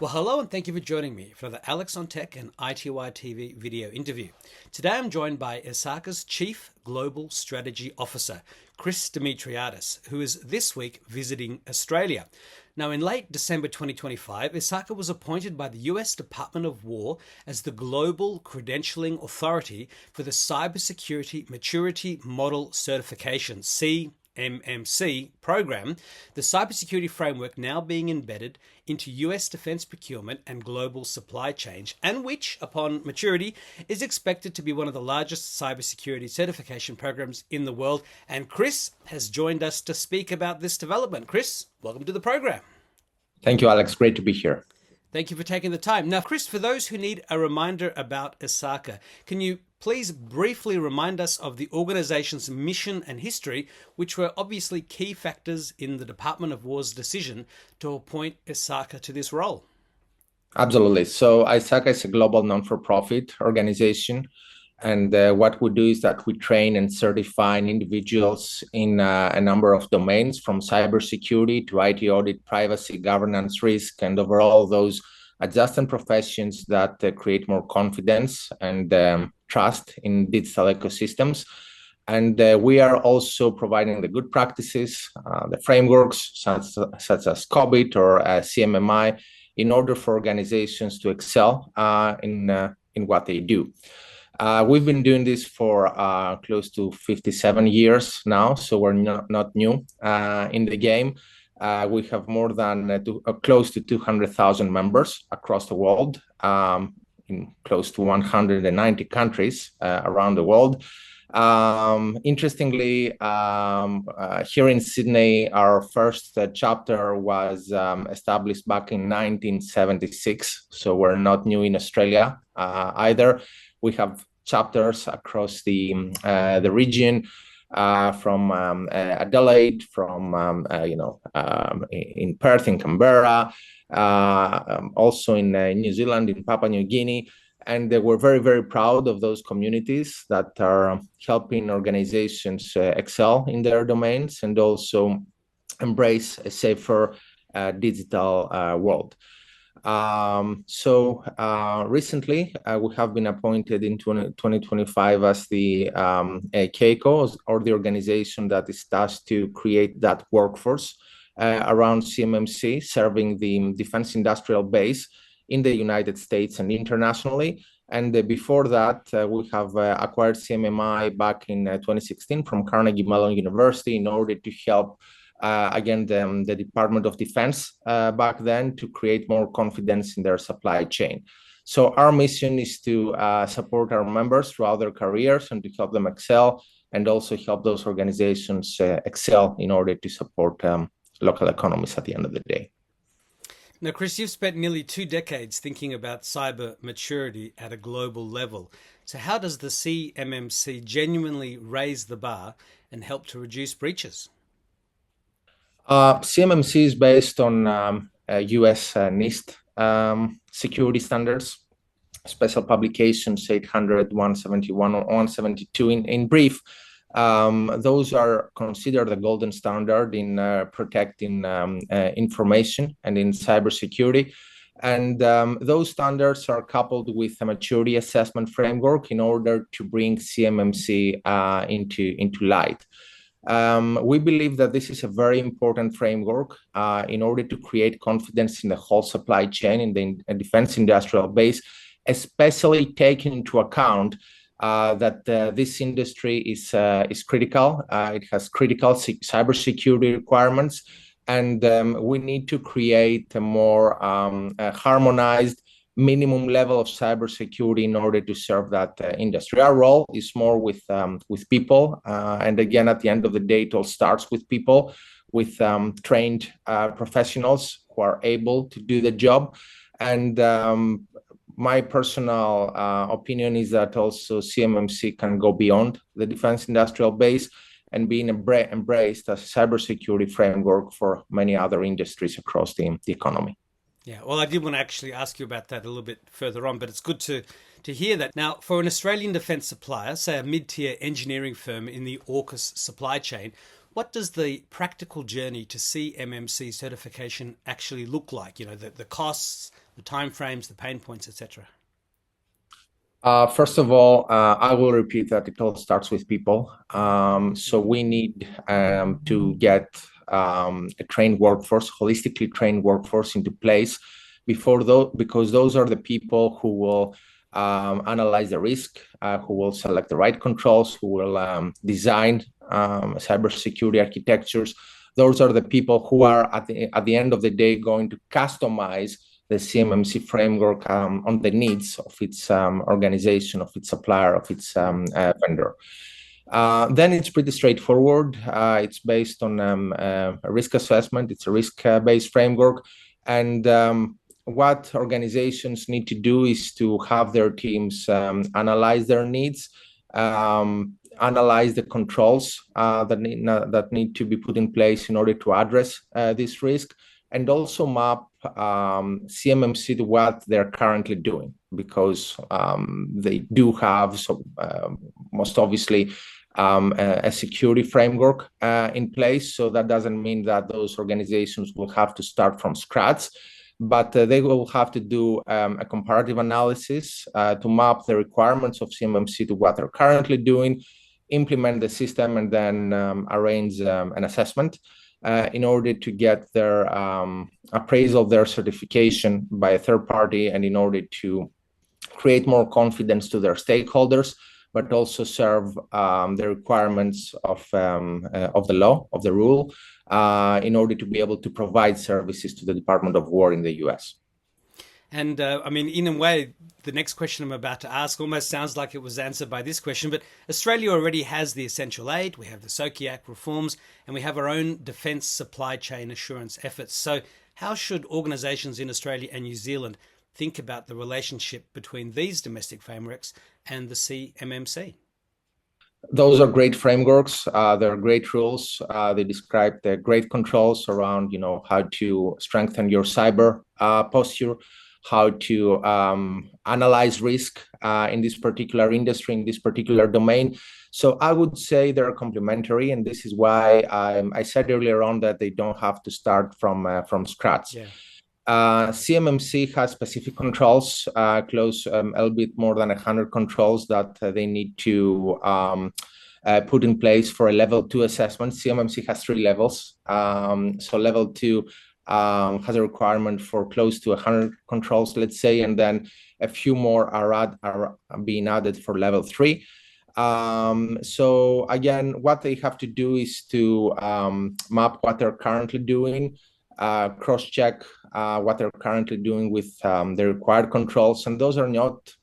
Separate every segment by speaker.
Speaker 1: Well, hello and thank you for joining me for the Alex on Tech and ITY TV video interview. Today I'm joined by ISACA's Chief Global Strategy Officer, Chris Dimitriadis, who is this week visiting Australia. Now, in late December 2025, ISACA was appointed by the US Department of War as the Global Credentialing Authority for the Cybersecurity Maturity Model Certification, CMMC program, the cybersecurity framework now being embedded into US defense procurement and global supply chains, and which, upon maturity, is expected to be one of the largest cybersecurity certification programs in the world. And Chris has joined us to speak about this development. Chris, welcome to the program.
Speaker 2: Thank you, Alex. Great to be here.
Speaker 1: Thank you for taking the time. Now, Chris, for those who need a reminder about ISACA, can you please briefly remind us of the organization's mission and history, which were obviously key factors in the Department of War's decision to appoint ISACA to this role?
Speaker 2: Absolutely. So ISACA is a global non-for-profit organization. And what we do is that we train and certify individuals in a number of domains, from cybersecurity to IT audit, privacy, governance, risk, and overall those adjacent professions that create more confidence and trust in digital ecosystems. And we are also providing the good practices, the frameworks such as COBIT or CMMI, in order for organizations to excel in what they do. We've been doing this for close to 57 years now, so we're not new in the game. We have more than close to 200,000 members across the world, in close to 190 countries around the world. Interestingly, here in Sydney, our first chapter was established back in 1976, so we're not new in Australia either. We have chapters across the region, from Adelaide, from in Perth, in Canberra, also in New Zealand, in Papua New Guinea. And we're very, very proud of those communities that are helping organizations excel in their domains and also embrace a safer digital world. Recently, we have been appointed in 2025 as the AUKUS, or the organization that is tasked to create that workforce around CMMC, serving the defense industrial base in the United States and internationally. And before that, we have acquired CMMI back in 2016 from Carnegie Mellon University in order to help again, the Department of Defense back then, to create more confidence in their supply chain. So our mission is to support our members throughout their careers and to help them excel, and also help those organizations excel in order to support local economies at the end of the day.
Speaker 1: Now, Chris, you've spent nearly 2 decades thinking about cyber maturity at a global level. So how does the CMMC genuinely raise the bar and help to reduce breaches?
Speaker 2: CMMC is based on US NIST security standards, special publications 800, 171, or 172 in brief. Those are considered the golden standard in protecting information and in cybersecurity. And those standards are coupled with a maturity assessment framework in order to bring CMMC into light. We believe that this is a very important framework in order to create confidence in the whole supply chain in the defense industrial base, especially taking into account that this industry is critical. It has critical cybersecurity requirements, and we need to create a more harmonized minimum level of cybersecurity in order to serve that industry. Our role is more with people, and again, at the end of the day, it all starts with people, with trained professionals who are able to do the job. And my personal opinion is that also CMMC can go beyond the defense industrial base and being embraced as a cybersecurity framework for many other industries across the economy.
Speaker 1: Yeah, well, I did want to actually ask you about that a little bit further on, but it's good to hear that. Now, for an Australian defence supplier, say a mid-tier engineering firm in the AUKUS supply chain, what does the practical journey to CMMC certification actually look like? You know, the costs, the timeframes, the pain points, etc.?
Speaker 2: First of all, I will repeat that it all starts with people. So we need to get a trained workforce, holistically trained workforce into place because those are the people who will analyze the risk, who will select the right controls, who will design cybersecurity architectures. Those are the people who are at the end of the day going to customize the CMMC framework on the needs of its organization, of its supplier, of its vendor. Then it's pretty straightforward. It's based on a risk assessment. It's a risk-based framework. And what organizations need to do is to have their teams analyze their needs, analyze the controls that need to be put in place in order to address this risk, and also map CMMC to what they're currently doing, because they do have, most obviously, a security framework in place. So that doesn't mean that those organizations will have to start from scratch, but they will have to do a comparative analysis to map the requirements of CMMC to what they're currently doing, implement the system, and then arrange an assessment in order to get their appraisal, their certification by a third party, and in order to create more confidence to their stakeholders, but also serve the requirements of the law, of the rule, in order to be able to provide services to the Department of War in the US.
Speaker 1: And I mean, in a way, the next question I'm about to ask almost sounds like it was answered by this question, but Australia already has the essential aid, we have the SOCIAC reforms, and we have our own defence supply chain assurance efforts. So how should organisations in Australia and New Zealand think about the relationship between these domestic frameworks and the CMMC?
Speaker 2: Those are great frameworks. They're great rules. They describe the great controls around, how to strengthen your cyber posture, how to analyze risk in this particular industry, in this particular domain. So I would say they're complementary, and this is why I said earlier on that they don't have to start from scratch.
Speaker 1: Yeah.
Speaker 2: CMMC has specific controls, a little bit more than 100 controls that they need to put in place for a level 2 assessment. CMMC has 3 levels. So level 2 has a requirement for close to 100 controls, let's say, and then a few more are being added for level 3. So again, what they have to do is to map what they're currently doing, cross-check what they're currently doing with the required controls, and those are not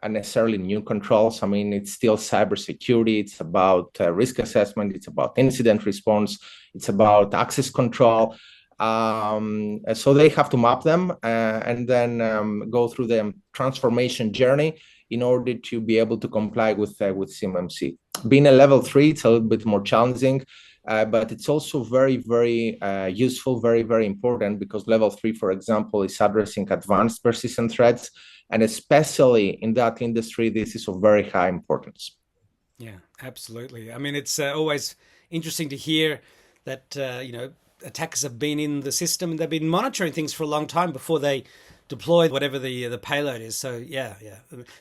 Speaker 2: necessarily new controls. I mean, it's still cybersecurity. It's about risk assessment. It's about incident response. It's about access control. So they have to map them and then go through the transformation journey in order to be able to comply with CMMC. Being a level 3, it's a little bit more challenging, but it's also very, very useful, very, very important, because level 3, for example, is addressing advanced persistent threats. And especially in that industry, this is of very high importance.
Speaker 1: Yeah, absolutely. I mean, it's always interesting to hear that, attackers have been in the system and they've been monitoring things for a long time before they deploy whatever the payload is. So, yeah.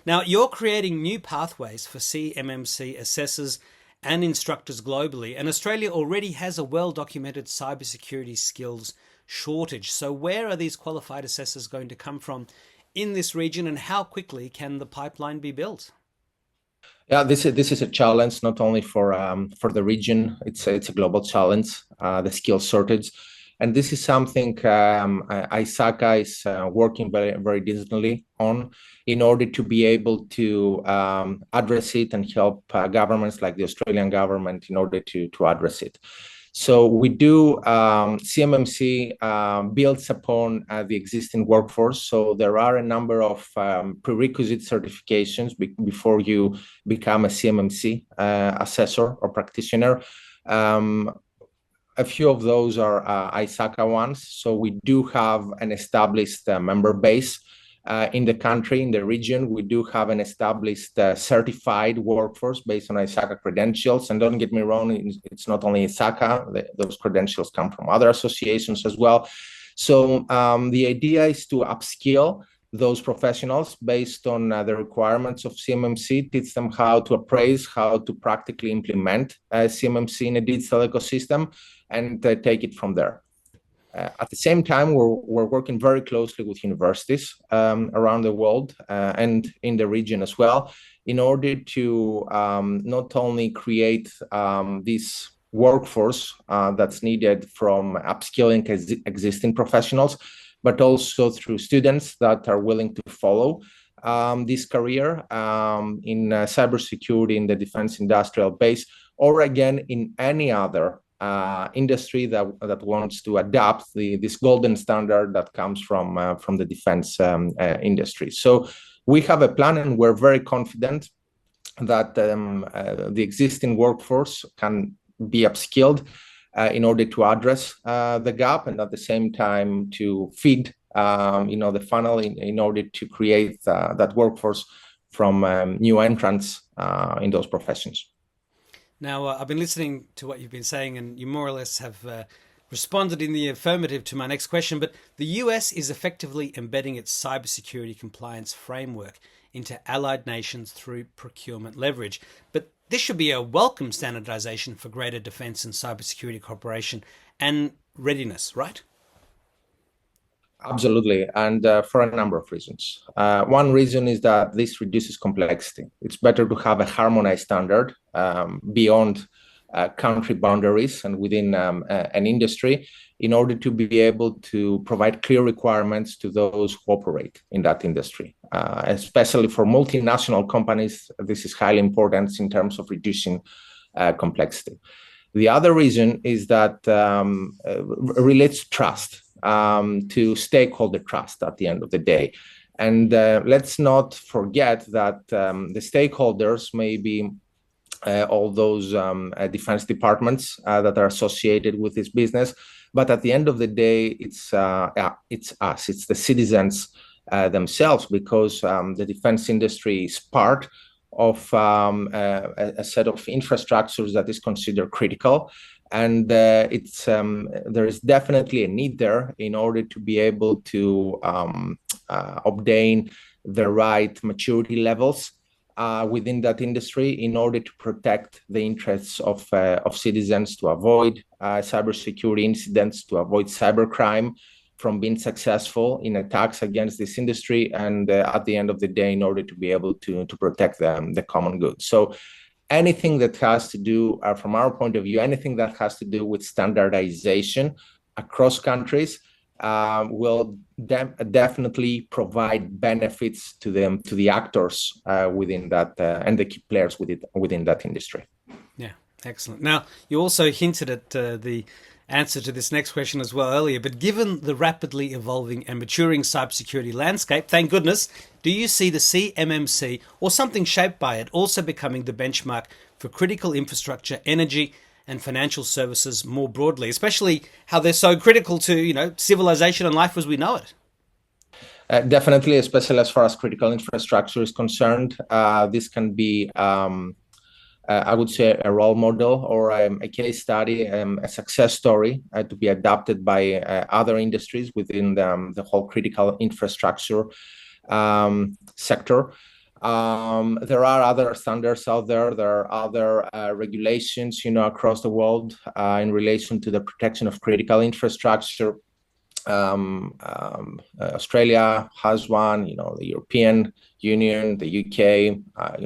Speaker 1: Now, you're creating new pathways for CMMC assessors and instructors globally, and Australia already has a well-documented cybersecurity skills shortage. So where are these qualified assessors going to come from in this region, and how quickly can the pipeline be built?
Speaker 2: Yeah, this is a challenge not only for the region. It's a global challenge, the skills shortage, and this is something ISACA is working very, very diligently on in order to be able to address it and help governments like the Australian government in order to address it. So we do, CMMC builds upon the existing workforce. So there are a number of prerequisite certifications before you become a CMMC assessor or practitioner. A few of those are ISACA ones. So we do have an established member base in the country, in the region. We do have an established certified workforce based on ISACA credentials. And don't get me wrong, it's not only ISACA. Those credentials come from other associations as well. So the idea is to upskill those professionals based on the requirements of CMMC, teach them how to appraise, how to practically implement CMMC in a digital ecosystem, and take it from there. At the same time, we're working very closely with universities around the world and in the region as well, in order to not only create this workforce that's needed from upskilling existing professionals, but also through students that are willing to follow this career in cybersecurity in the defense industrial base, or again in any other industry that wants to adapt this golden standard that comes from the defense industry. So we have a plan, and we're very confident that the existing workforce can be upskilled in order to address the gap, and at the same time to feed the funnel in order to create that workforce from new entrants in those professions.
Speaker 1: Now, I've been listening to what you've been saying, and you more or less have responded in the affirmative to my next question, but the US is effectively embedding its cybersecurity compliance framework into allied nations through procurement leverage. But this should be a welcome standardization for greater defense and cybersecurity cooperation and readiness, right?
Speaker 2: Absolutely, and for a number of reasons. One reason is that this reduces complexity. It's better to have a harmonized standard beyond country boundaries and within an industry, in order to be able to provide clear requirements to those who operate in that industry. Especially for multinational companies, this is highly important in terms of reducing complexity. The other reason is that relates to trust, to stakeholder trust at the end of the day. And let's not forget that the stakeholders may be all those defense departments that are associated with this business. But at the end of the day, it's us, it's the citizens themselves, because the defense industry is part of a set of infrastructures that is considered critical. And there is definitely a need there in order to be able to obtain the right maturity levels within that industry, in order to protect the interests of citizens, to avoid cybersecurity incidents, to avoid cybercrime from being successful in attacks against this industry, and at the end of the day, in order to be able to protect the common good. So anything that has to do, from our point of view, anything that has to do with standardization across countries will definitely provide benefits to them, to the actors within that and the key players within that industry.
Speaker 1: Yeah, excellent. Now, you also hinted at the answer to this next question as well earlier, but given the rapidly evolving and maturing cybersecurity landscape, thank goodness, do you see the CMMC or something shaped by it also becoming the benchmark for critical infrastructure, energy, and financial services more broadly, especially how they're so critical to, civilization and life as we know it?
Speaker 2: Definitely, especially as far as critical infrastructure is concerned. This can be, I would say, a role model or a case study, a success story to be adopted by other industries within the whole critical infrastructure sector. There are other standards out there. There are other regulations, across the world in relation to the protection of critical infrastructure. Australia has one, the European Union, the UK,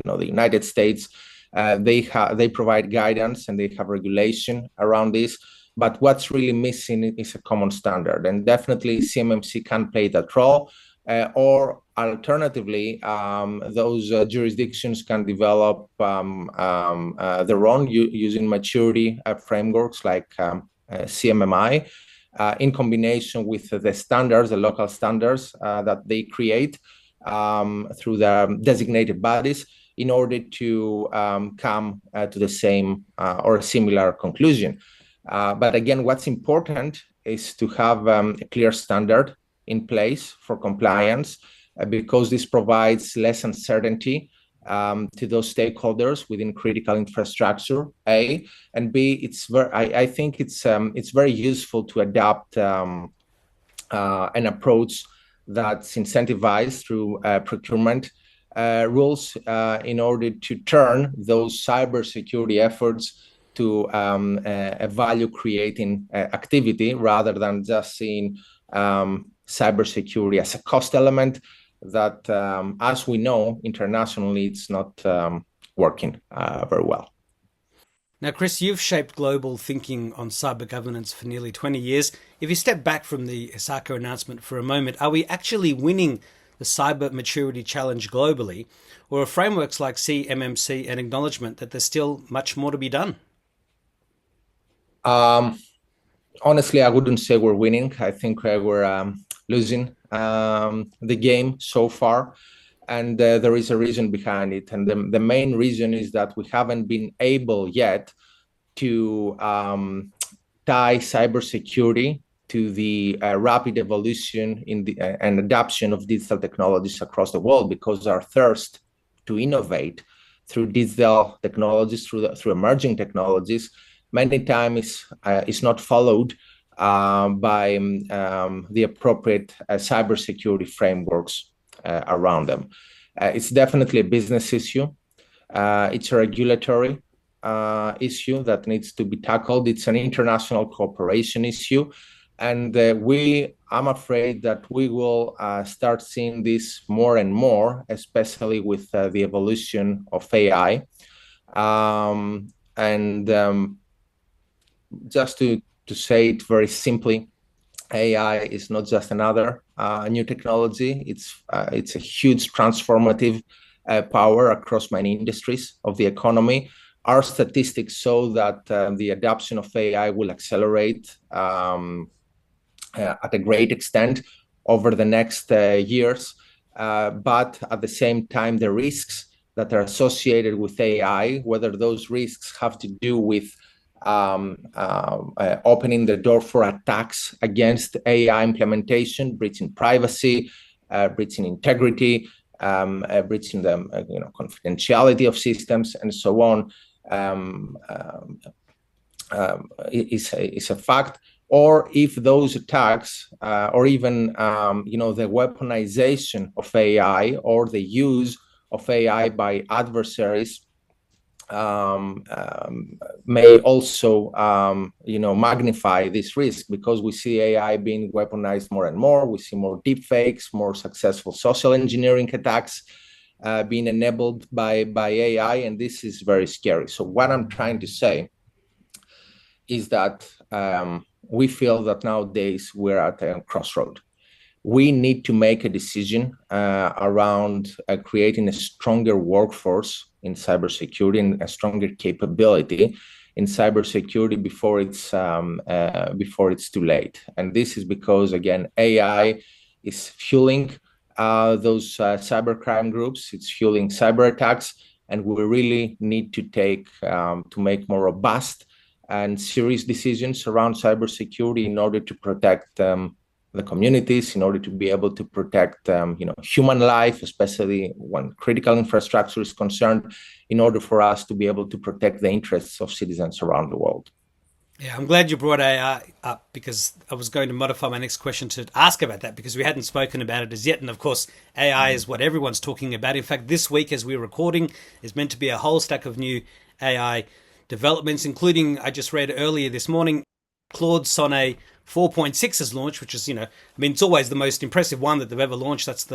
Speaker 2: the United States. They provide guidance and they have regulation around this. But what's really missing is a common standard, and definitely CMMC can play that role. Or alternatively, those jurisdictions can develop their own using maturity frameworks like CMMI, in combination with the standards, the local standards that they create through the designated bodies, in order to come to the same or a similar conclusion. But again, what's important is to have a clear standard in place for compliance, because this provides less uncertainty to those stakeholders within critical infrastructure, A, and B, I think it's very useful to adapt an approach that's incentivized through procurement rules in order to turn those cybersecurity efforts to a value-creating activity rather than just seeing cybersecurity as a cost element that, as we know, internationally, it's not working very well.
Speaker 1: Now, Chris, you've shaped global thinking on cyber governance for nearly 20 years. If you step back from the ISACA announcement for a moment, are we actually winning the cyber maturity challenge globally, or are frameworks like CMMC an acknowledgement that there's still much more to be done?
Speaker 2: Honestly, I wouldn't say we're winning. I think we're losing the game so far. And there is a reason behind it. And the main reason is that we haven't been able yet to tie cybersecurity to the rapid evolution in the and adoption of digital technologies across the world, because our thirst to innovate through digital technologies, through emerging technologies, many times is not followed by the appropriate cybersecurity frameworks around them. It's definitely a business issue. It's a regulatory issue that needs to be tackled. It's an international cooperation issue. And I'm afraid that we will start seeing this more and more, especially with the evolution of AI. Just to say it very simply, AI is not just another new technology. It's a huge transformative power across many industries of the economy. Our statistics show that the adoption of AI will accelerate at a great extent over the next years. But at the same time, the risks that are associated with AI, whether those risks have to do with opening the door for attacks against AI implementation, breaching privacy, breaching integrity, breaching the confidentiality of systems, and so on, is a fact. Or if those attacks, or even the weaponization of AI or the use of AI by adversaries may also magnify this risk, because we see AI being weaponized more and more. We see more deepfakes, more successful social engineering attacks being enabled by AI, and this is very scary. So what I'm trying to say is that we feel that nowadays we're at a crossroad. We need to make a decision around creating a stronger workforce in cybersecurity and a stronger capability in cybersecurity before it's too late. And this is because, again, AI is fueling those cybercrime groups. It's fueling cyber attacks, and we really need to make more robust and serious decisions around cybersecurity in order to protect the communities, in order to be able to protect human life, especially when critical infrastructure is concerned, in order for us to be able to protect the interests of citizens around the world.
Speaker 1: Yeah, I'm glad you brought AI up, because I was going to modify my next question to ask about that, because we hadn't spoken about it as yet. And of course, AI is what everyone's talking about. In fact, this week, as we're recording, is meant to be a whole stack of new AI developments, including, I just read earlier this morning, Claude Sonnet 4.6 has launched, which is, it's always the most impressive one that they've ever launched. That's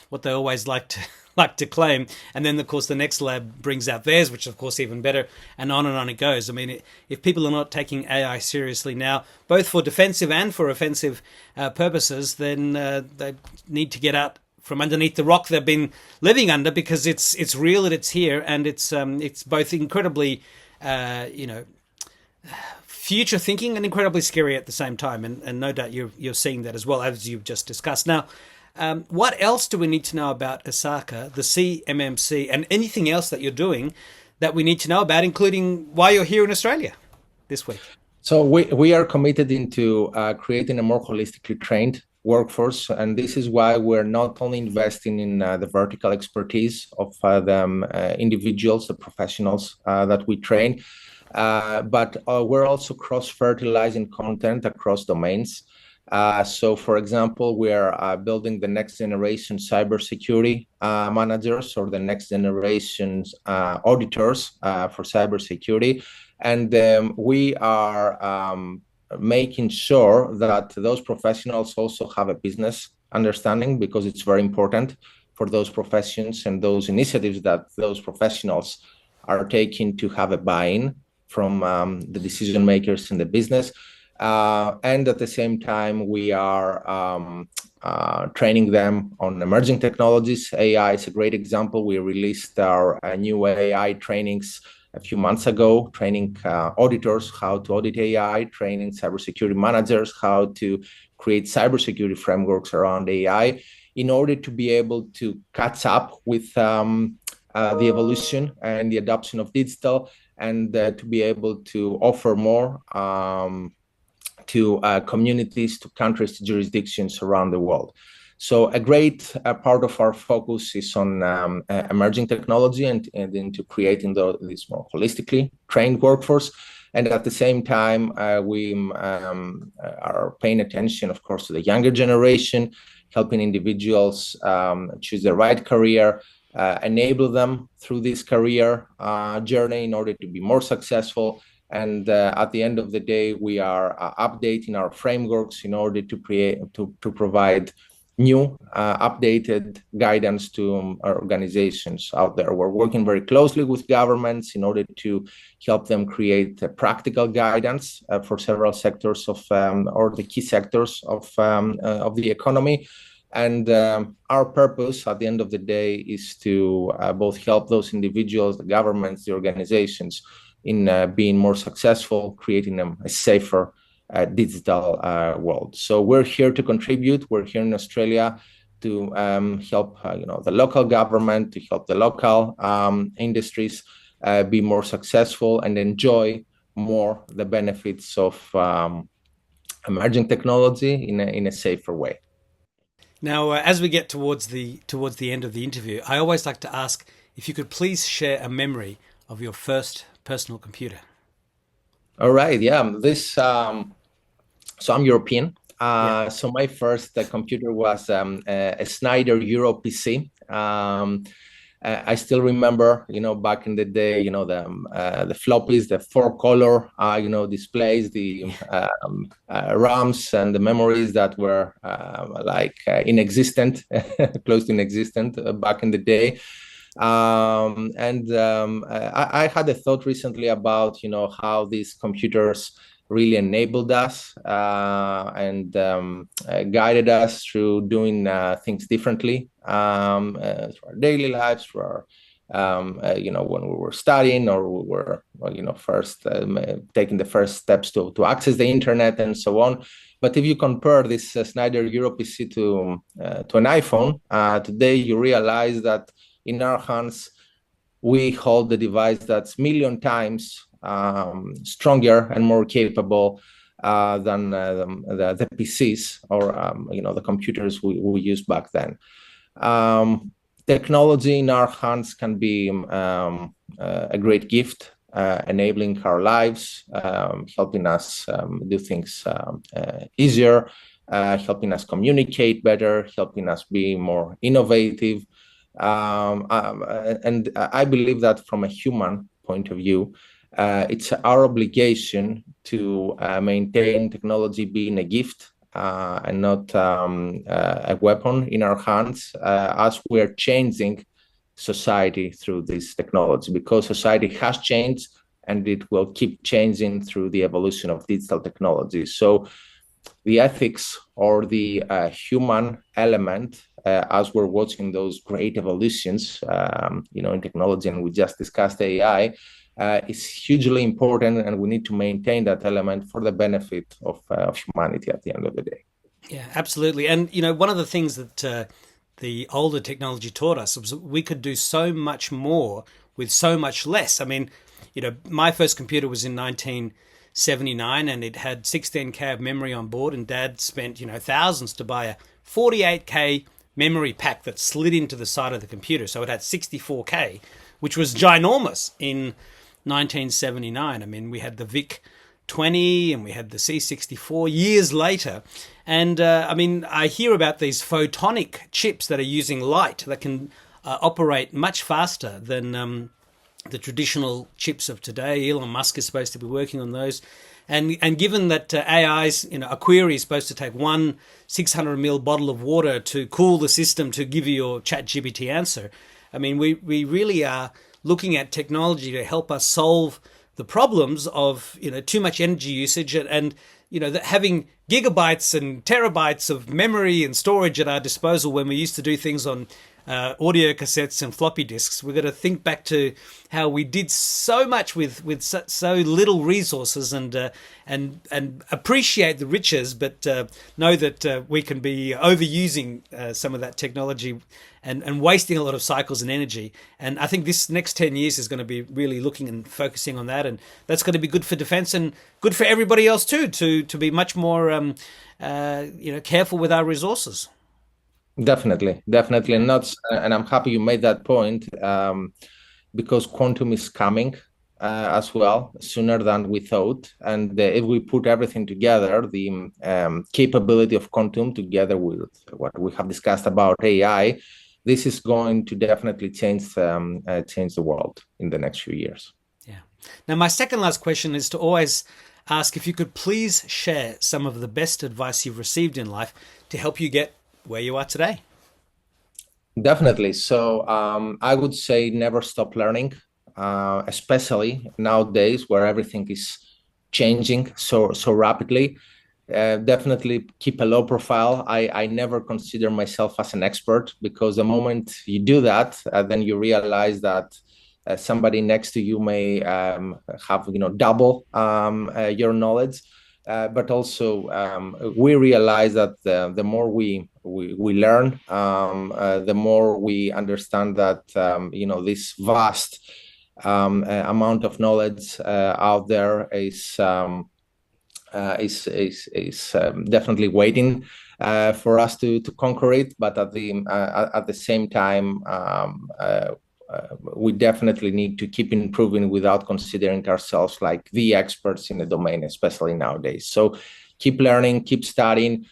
Speaker 1: what they always like to claim. And then, of course, the next lab brings out theirs, which is, of course, even better, and on it goes. I mean, if people are not taking AI seriously now, both for defensive and for offensive purposes, then they need to get out from underneath the rock they've been living under, because it's real and it's here, and it's both incredibly future thinking and incredibly scary at the same time. And no doubt you're seeing that as well, as you've just discussed. Now, what else do we need to know about ISACA, the CMMC, and anything else that you're doing that we need to know about, including why you're here in Australia this week?
Speaker 2: So we are committed into creating a more holistically trained workforce, and this is why we're not only investing in the vertical expertise of the individuals, the professionals that we train, but we're also cross-fertilizing content across domains. So, for example, we are building the next generation cybersecurity managers or the next generation auditors for cybersecurity. And we are making sure that those professionals also have a business understanding, because it's very important for those professions and those initiatives that those professionals are taking to have a buy-in from the decision makers in the business. And at the same time, we are training them on emerging technologies. AI is a great example. We released our new AI trainings a few months ago, training auditors how to audit AI, training cybersecurity managers how to create cybersecurity frameworks around AI, in order to be able to catch up with the evolution and the adoption of digital, and to be able to offer more to communities, to countries, to jurisdictions around the world. So a great part of our focus is on emerging technology and into creating this more holistically trained workforce. And at the same time, we are paying attention, of course, to the younger generation, helping individuals choose the right career, enable them through this career journey in order to be more successful. And at the end of the day, we are updating our frameworks in order to provide new updated guidance to our organizations out there. We're working very closely with governments in order to help them create practical guidance for several sectors of or the key sectors of the economy. And our purpose at the end of the day is to both help those individuals, the governments, the organizations, in being more successful, creating them a safer digital world. So we're here to contribute. We're here in Australia to help the local government, to help the local industries be more successful and enjoy more the benefits of emerging technology in a safer way.
Speaker 1: Now, as we get towards the end of the interview, I always like to ask if you could please share a memory of your first personal computer.
Speaker 2: All right, yeah. So I'm European.
Speaker 1: Yeah.
Speaker 2: So my first computer was a Snyder Euro PC. I still remember, back in the day, the floppies, the four-color, displays, the RAMs and the memories that were inexistent, close to inexistent back in the day. I had a thought recently about, how these computers really enabled us and guided us through doing things differently through our daily lives, through our, when we were studying or we were, first taking the first steps to access the internet and so on. But if you compare this Snyder Euro PC to an iPhone, today you realize that in our hands, we hold the device that's million times stronger and more capable than the PCs or the computers we used back then. Technology in our hands can be a great gift, enabling our lives, helping us do things easier, helping us communicate better, helping us be more innovative. And I believe that from a human point of view, it's our obligation to maintain technology being a gift and not a weapon in our hands as we're changing society through this technology, because society has changed and it will keep changing through the evolution of digital technology. So the ethics or the human element, as we're watching those great evolutions, in technology, and we just discussed AI, is hugely important, and we need to maintain that element for the benefit of humanity at the end of the day.
Speaker 1: Yeah, absolutely. And, one of the things that the older technology taught us was we could do so much more with so much less. I mean, my first computer was in 1979 and it had 16K of memory on board, and Dad spent, thousands to buy a 48K memory pack that slid into the side of the computer. So it had 64K, which was ginormous in 1979. I mean, we had the VIC C20 and we had the C64 years later. And I mean, I hear about these photonic chips that are using light that can operate much faster than the traditional chips of today. Elon Musk is supposed to be working on those. And given that AI's, a query is supposed to take one 600 ml bottle of water to cool the system to give you your ChatGPT answer, I mean, we really are looking at technology to help us solve the problems of, too much energy usage and that having gigabytes and terabytes of memory and storage at our disposal when we used to do things on audio cassettes and floppy disks. We've got to think back to how we did so much with so little resources and appreciate the riches, but know that we can be overusing some of that technology and wasting a lot of cycles and energy. And I think this next 10 years is going to be really looking and focusing on that, and that's going to be good for defense and good for everybody else too, to be much more careful with our resources.
Speaker 2: Definitely, and I'm happy you made that point, because quantum is coming as well sooner than we thought. And if we put everything together, the capability of quantum together with what we have discussed about AI, this is going to definitely change the world in the next few years.
Speaker 1: Yeah. Now, my second last question is to always ask if you could please share some of the best advice you've received in life to help you get where you are today.
Speaker 2: Definitely. So I would say never stop learning, especially nowadays where everything is changing so rapidly. Definitely keep a low profile. I never consider myself as an expert, because the moment you do that, then you realize that somebody next to you may have double your knowledge. But also we realize that the more we learn, the more we understand that this vast amount of knowledge out there is definitely waiting for us to conquer it. But at the same time, we definitely need to keep improving without considering ourselves like the experts in the domain, especially nowadays. So keep learning, keep studying,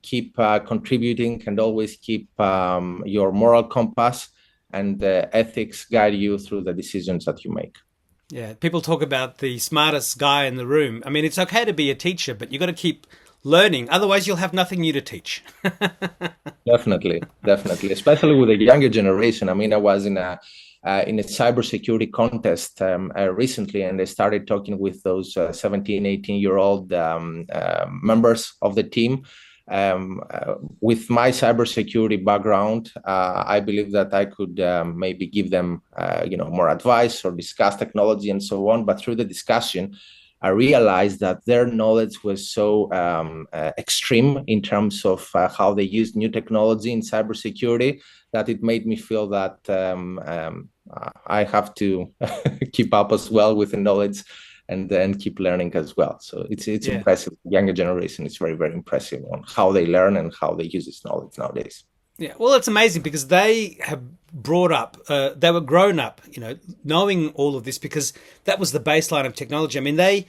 Speaker 2: keep contributing, and always keep your moral compass and ethics guide you through the decisions that you make.
Speaker 1: Yeah, people talk about the smartest guy in the room. I mean, it's okay to be a teacher, but you got to keep learning. Otherwise, you'll have nothing new to teach.
Speaker 2: Definitely, especially with the younger generation. I mean, I was in a cybersecurity contest recently, and I started talking with those 17, 18-year-old members of the team. With my cybersecurity background, I believe that I could maybe give them, more advice or discuss technology and so on. But through the discussion, I realized that their knowledge was so extreme in terms of how they use new technology in cybersecurity that it made me feel that I have to keep up as well with the knowledge and then keep learning as well. So it's impressive. The younger generation is very, very impressive on how they learn and how they use this knowledge nowadays.
Speaker 1: Yeah, well, it's amazing because they have brought up, they were grown up, knowing all of this because that was the baseline of technology. I mean, they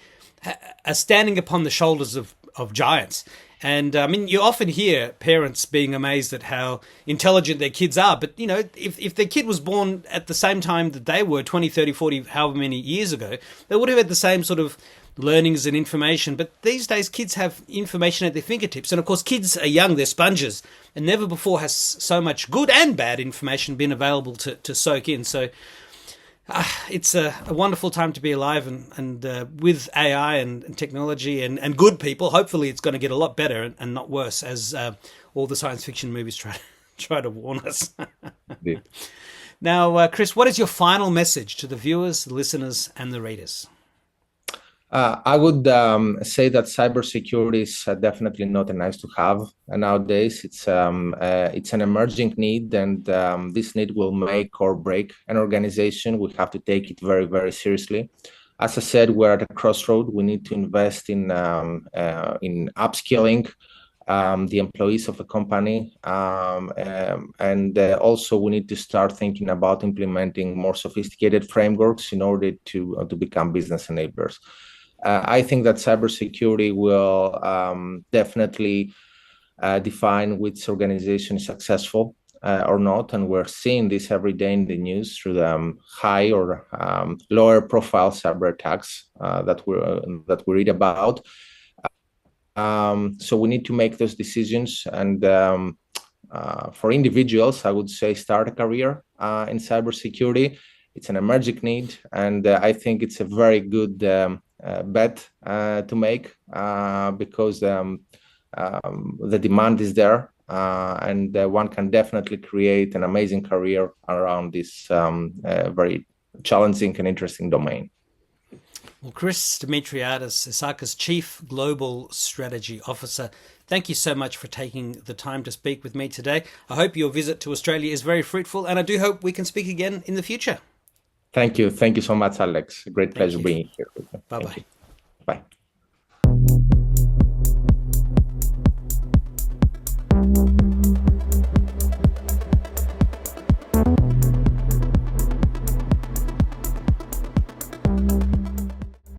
Speaker 1: are standing upon the shoulders of giants. And I mean, you often hear parents being amazed at how intelligent their kids are. But, if their kid was born at the same time that they were 20, 30, 40, however many years ago, they would have had the same sort of learnings and information. But these days, kids have information at their fingertips. And of course, kids are young, they're sponges. And never before has so much good and bad information been available to soak in. So it's a wonderful time to be alive. And with AI and technology and good people, hopefully it's going to get a lot better and not worse, as all the science fiction movies try to warn us.
Speaker 2: Yeah.
Speaker 1: Now, Chris, what is your final message to the viewers, the listeners, and the readers?
Speaker 2: I would say that cybersecurity is definitely not a nice to have nowadays. It's an emerging need, and this need will make or break an organization. We have to take it very, very seriously. As I said, we're at a crossroad. We need to invest in upskilling the employees of a company, and also we need to start thinking about implementing more sophisticated frameworks in order to become business enablers. I think that cybersecurity will definitely define which organization is successful or not, and we're seeing this every day in the news through the high or lower profile cyber attacks that we read about. So we need to make those decisions, and for individuals, I would say start a career in cybersecurity. It's an emerging need, and I think it's a very good bet to make because the demand is there, and one can definitely create an amazing career around this very challenging and interesting domain.
Speaker 1: Well, Chris Dimitriadis, ISACA's Chief Global Strategy Officer, thank you so much for taking the time to speak with me today. I hope your visit to Australia is very fruitful, and I do hope we can speak again in the future.
Speaker 2: Thank you. Thank you so much, Alex. Great pleasure being here.
Speaker 1: Bye-bye.
Speaker 2: Bye.